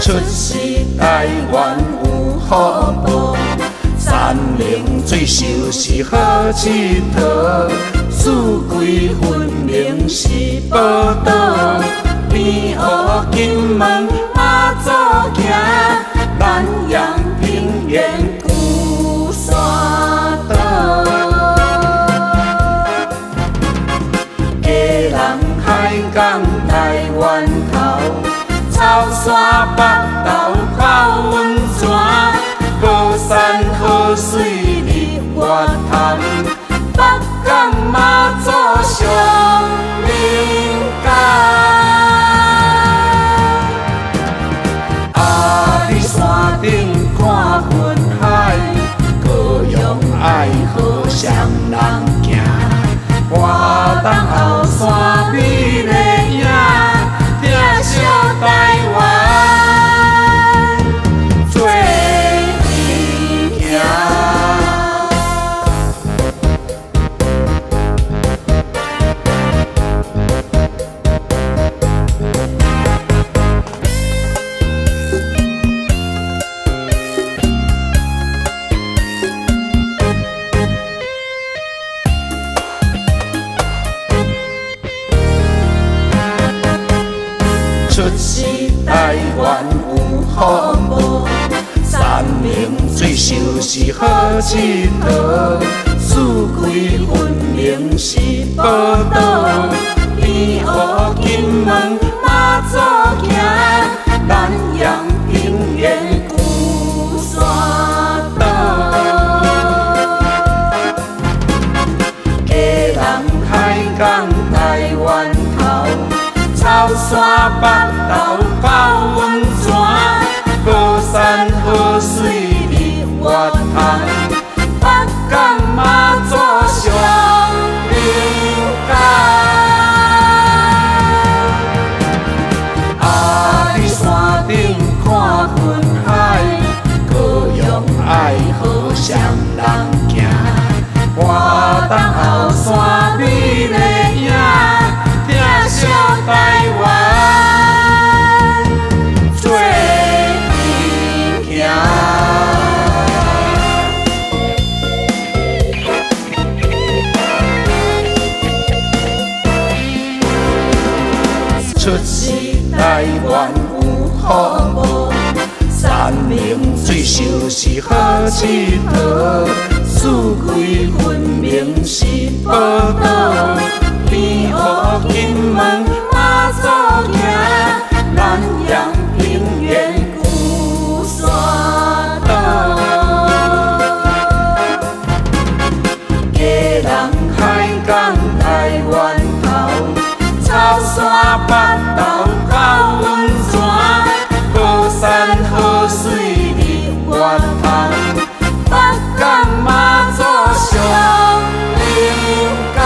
出世台湾有福报，山明水秀是好佚佗，四季分明是宝岛，边河金门马祖行，南洋平原旧山岛，家人海港台湾头。草山北斗泡温泉，好山好水日月潭，北港马祖上人间。阿里山顶看云海，高雄爱好双人行，花东后山美丽影。小台湾做阵行，出世台湾有福报，山明水秀是好佚佗，四季分明是宝岛，边河金门马祖行，南洋平原旧山岛，家人海港台湾头。草山北斗泡温泉，好山好水日月潭，北港马祖上人间。阿里山顶看云海，高雄爱好双人行，花东后山美丽影。小台湾做阵行，出世台湾有福报，山明水秀是好佚佗，四季分明是宝岛。边河金门马祖行，南洋平原旧山岛，家人海港台湾头，草山北斗泡温泉，好山好水日月潭，北港马祖上人间。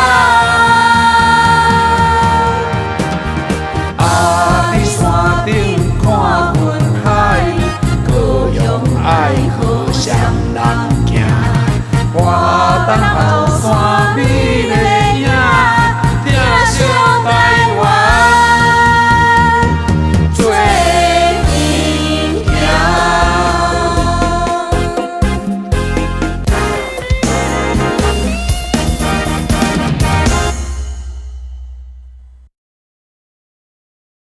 爱好双人行，花东后山。